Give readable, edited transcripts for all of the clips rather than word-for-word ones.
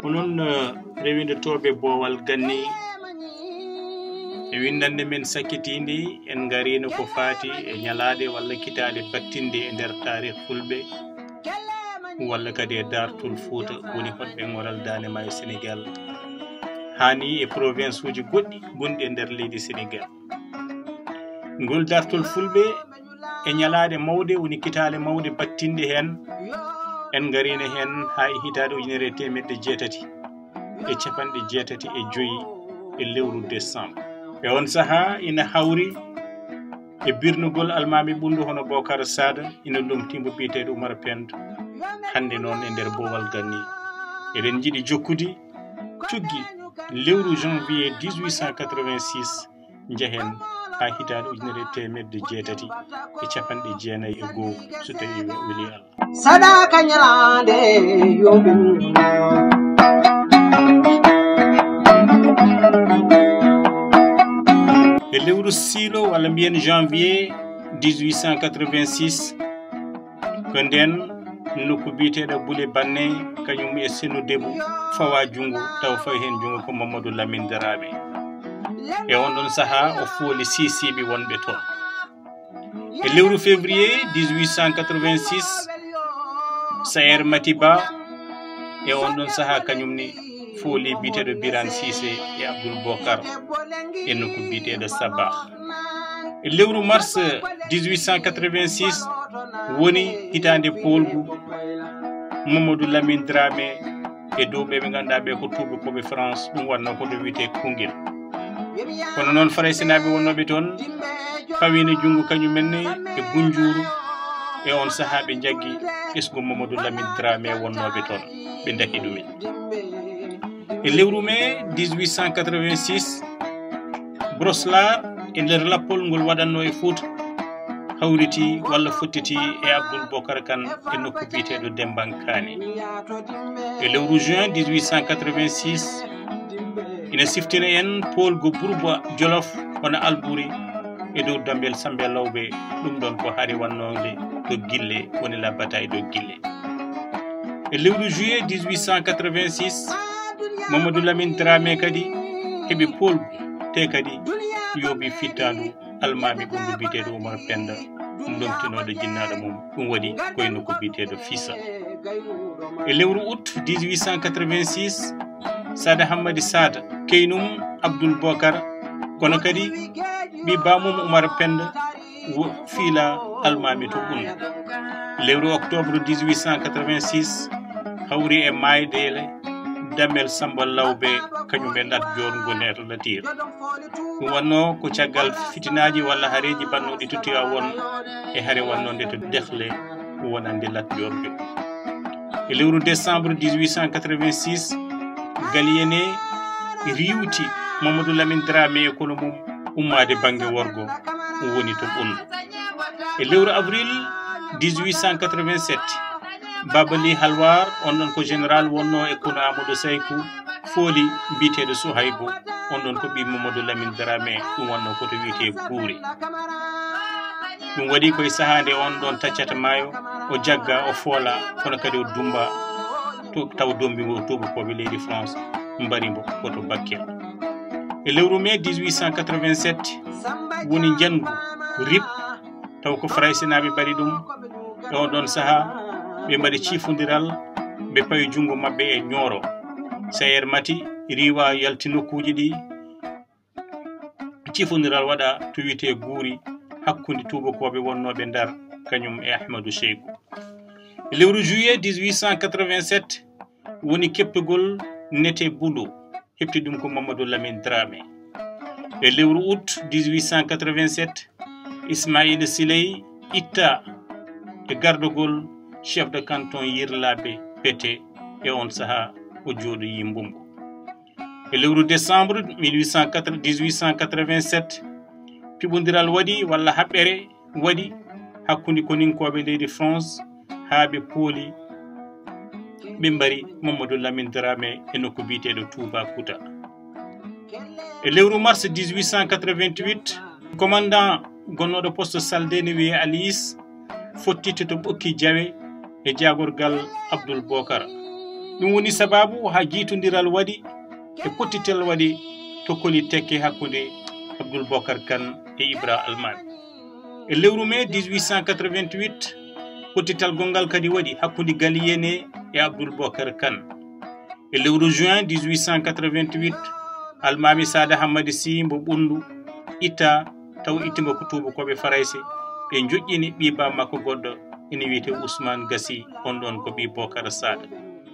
onon rewinde toɓe boowal ganni e windande men sakkitindi en garino ko faati e ñalade walla kitade battinde e nder tarikh fulɓe walla kadi e dartol Fouta woni hoɗɓe ngoral Dande Maayo Sénégal hani e province uji goɗɗi gonɗi e nder leydi Sénégal. Ngol dartol fulɓe e ñalade mawde woni kitale mawde battinde hen en garino hen ha e hitade 1985 e lewru décembre. E on saha ina hawri e birnugol almami ɓundu hono Bocar Sada ina lomtimbo biyeteɗo Oumar Pendo hande noon e nder boowal ganni eɗen jiiɗi jokkude cuggi lewru janvier 1886 jehen ha hitade 1991 so tawi weli Allah sadaka ñalande yoɓe e lewru silo walla mbiyen janvier 1886 ko nden nokku biyeteɗo Boulé Banné kañum e Seno Debbo fawa jungo taw fawi hen jungo ko Mamadou Lamine Dramé e on ɗon saaha o fooli sisiɓe wonɓe toon. E lewru février 1886 Sayer Matiba e on ɗon saaha kañumni fooli biyeteɗo Birane Cissé e Abdoul Bocar e nokku biyeteɗo Sabakh. E lewru mars 1886 woni hitande polgu Mamadou Lamine Dramé e dow ɓe ganduɗa ɓe ko tubakoɓe France ɗum wanno koto wiyete Koungheul. kono noon Faraysinaɓe wonnoɓe toon fawino jungo kañumenne e Gunjuru e on saaha ɓe jaggi ɓesgu Mamadou Lamine Dramé wonnoɓe toon ɓe daki ɗumen. E lewru mai 1886 Broslar e nder lappol ngol waɗanno e Fouta hawriti walla fottiti e Abdoul Bocar Kane e nokku biyeteɗo Dembankane. E lewru juin 1886 ina siftina en polgo Bourba Jolof hono Albouri e dow Dambel Sambe Lawbe ɗum ɗon ko hari wannode do Guille woni la bataille de Guille. E lewru juillet 1886 Mamadou Lamine Dramé kadi heɓi polgu te kadi yoɓi fittandu almami ɓundu biyeteɗo Oumar Penda lomtinoɗo jinnaɗo mum ɗum waɗi koye nokku biyeteɗo Fissa. E lewru août 1886 Sada Hammadi Sada keynum Abdoul Bocar kono kadi ɓi bamum Oumar Penda fiila almami to ɓundu. Lewru octobre 1886 hawri e Maydele Damel Samba Lawbe kañum e Lat Dior Ngoner Latir. ɗum wanno ko caggal fitinaji walla hareji bannoɗi to Tivaouane e haare wannode to Dekhle wonande Lat Dior ɓe. E lewru décembre 1886 Galiyene riwti Mamadou Lamine Dramé e kono mum ummade banggue worgo woni to ɓundu. E lewru avril 1887 Babali Halwar on ɗon ko général wonno e kono Amadou Saykou fooli biyeteɗo Souhaybou on ɗon ko ɓi Mamadou Lamine Dramé ɗum wonno koto wiyete Guuri. ɗum waɗi koye sahande on ɗon taccata maayo o jagga o foola kono kadi o dumba to taw dombingo tubakoɓe leydi France mbarimo koto Bakel. E lewru mai 1887 woni jangu RIP taw ko Faraysinaɓe mbaɗi ɗum e on ɗon saaha ɓe mbaɗi cifodiral ɓe pawi jungo mabɓe e Nioro. Sayer Mati riwa yalti nokkuji ɗi cifodiral waɗa to wiyete Guuri hakkude tubakoɓe wonnoɓe Ndar kañum e Ahmadou Cheikhou. E lewru juillet 1887 woni keppugol Nete Boulou hepti ɗum ko Mamadou Lamine Dramé. E lewru août 1887 Ismaïla Siley itta e gardogol chef de canton Yirlaɓe Pété e on saaha o jooɗoyi Mbumbo. E lewru décembre 1887 piɓodiral waɗi walla haɓɓere waɗi hakkude koninkoɓe leydi France haa ɓe pooli ɓe mbari Mamadou Lamine Dramé e nokku biyeteɗo Toubacouta. E lewru mars 1888 commandant gonnoɗo poste Saldé ne wiye Aliis fottite to ɓokki Diawe e jagorgal Abdoul Bokar. Ɗum woni sababu ha jiitondiral waɗi e pottitel waɗi tokkoli tekke hakkunde Abdoul Bokar Kane e Ibra Almami. E lewru mai 1888 pottital gongal kadi waɗi hakkunde Galiyene e Abdoul Bokar Kane. E lewru juin 1888 Almami Sada Hammadi Sy mbo ɓundu itta taw ittima ko tubakoɓe Farayse ɓe joƴƴini ɓiba makko goɗɗo ene wiyete Ousmane Gassi, on ɗon ko ɓi Bocar Sada.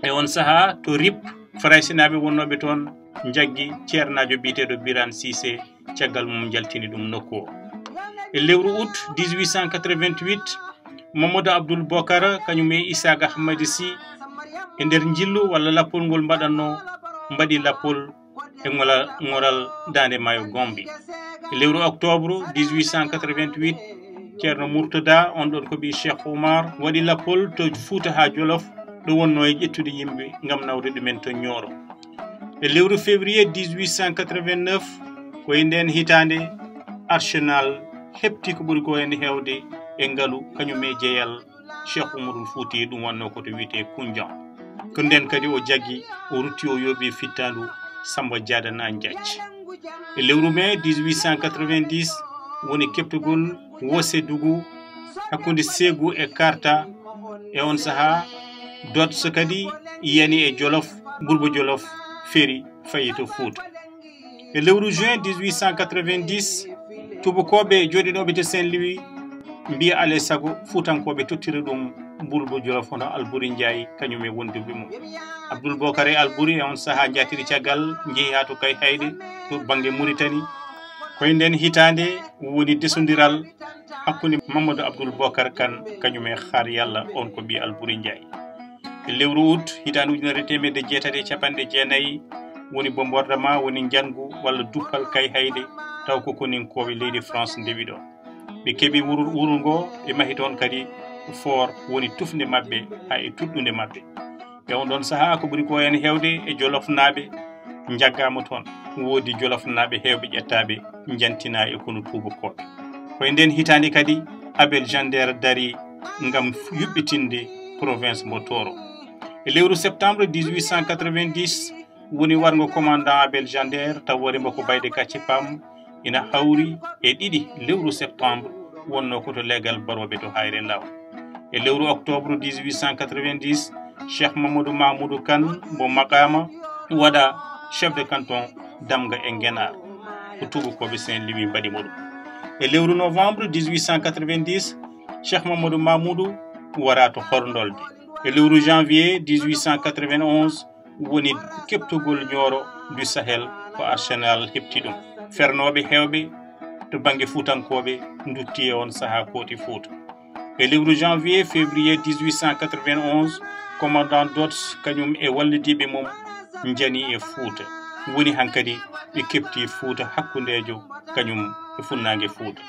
E on saha to RIP Farayse naɓe wonnoɓe toon jaggi ceernajo biteɗo Birane Cissé caggal mum jaltini ɗum nokku o. E lewru août 1888 Mamadou Abdoul Bokar kañum e Isaka Hammadi Sy e nder jillu walla lappol ngol mbaɗanno mbaɗi lappol e ngoral Dande Maayo Gombe. E lewru octobre 1888 ceerno Mourtada, on ɗon ko ɓi Cheikh Oumar, waɗi lappol to Fouta ha Jolof ɗo wonno e ƴettude yimɓe ngam nawde ɗumen to Nioro. E lewru février 1889 koye nden hitande Arsenal heɓti ko ɓuri ko hen hewde e ngaalu kañum e jeeyal Cheikh Oumarul Fouti, ɗum wanno koto wiyete Koundian. ko nden kadi o jaggi o rutti o yooɓi fittandu Samba Diadana Diatch. E lewru mai 1890 woni keɓtogol Wossédougou hakkunde Ségou e Karta, e on saha Dodso kadi yani e Jolof, Bourbo Jolof feri fayi to Fouta. E lewru juin 1890 tubakoɓe joɗinoɓe to Saint-Louis mbiya ale sago Fuutankoɓe tottira ɗum Bourbo Jolof hono Alboury Ndiaye kañum e wondirɓe mum. Abdoul Bokar e Alboury e on saha jatiri caggal jeehi ha to kay hayde to banggue Mauritanie. Koye nden hitande woni desodiral hakkunde Mamadou Abdoul Bokar Kane kañum e Xaar Yalla, on ko ɓi Alboury Ndiaye. E lewru août hitande ujunere temedde jeetati e capanɗe jeenayyi woni bombardement, woni jangu walla duppal kay hayde taw ko koninkoɓe leydi France ndewi ɗo. ɓe keeɓi wuro ngo ɓe mahi toon kadi fort woni tufde mabɓe ha e tuɗɗude mabɓe. E on ɗon saha ko ɓuri ko hen hewde e Jolof naaɓe jaggama toon, woodi Jolof naaɓe hewɓe ƴettaɓe jantina e kono tubakoɓe. Koye nden hitande kadi Abel Jandeer dari ngam yuɓɓitinde province mo Toro. E lewru septembre 1890 woni wargo commandant Abel Jandeer taw warimo ko Bayde Kacce Pam ina hawri e 2 lewru septembre wonno koto legal baroɓe to Hayre Law. E lewru octobre 1890 Cheikh Mamadou Mahmoudou Kane mo Makama waɗa chef de canton Damga e Ngenar ko tubakoɓe Saint-Louis mbaɗimo ɗum. E lewru novembre 1890 Cheikh Mamadou Mahmoudou wara to Horndolde. E lewru janvier 1891 woni keɓtogol Nioro du Sahel ko Arsenal heɓti ɗum. Fernoɓe hewɓe to banggue Fuutankoɓe dutti e on saha kooti Fouta. E lewru janvier février 1891 commandant Dots kañum e wallidiɓe mum jani e Fouta, woni hankadi ɓe keɓti Fouta hakkundejo kañum e funnague Fouta.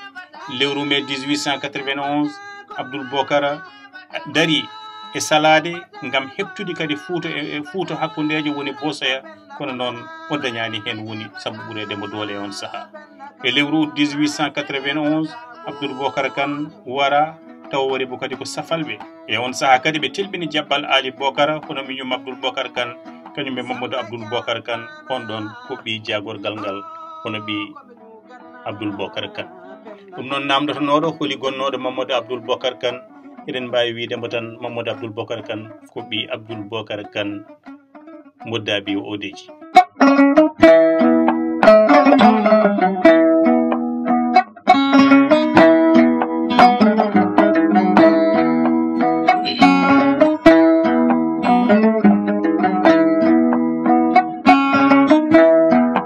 Lewru mai 1891 Abdoul Bokar dari e salade ngam heɓtude kadi Fouta e Fouta hakkundejo woni Bosoya, kono noon o dañani hen woni sabu ɓuredemo doole e on saha. E lewru août 1891 Abdoul Bokar Kane wara taw wari bo kadi ko safalɓe e on saha kadi ɓe telɓini jaɓɓal Ali Bokar hono miñum Abdoul Bokar Kane kañum ɓe Mamadou Abdoul Bokar Kane, on ɗon ko ɓi jagorgal ngal hono ɓi Abdoul Bokar Kane. ɗum noon namdotonoɗo holi gonnoɗo Mamadou Abdoul Bokar Kane, eɗen mbawi widemo tan Mamadou Abdoul Bokar Kane ko ɓi Abdoul Bokar Kane moddaɓi o odeji.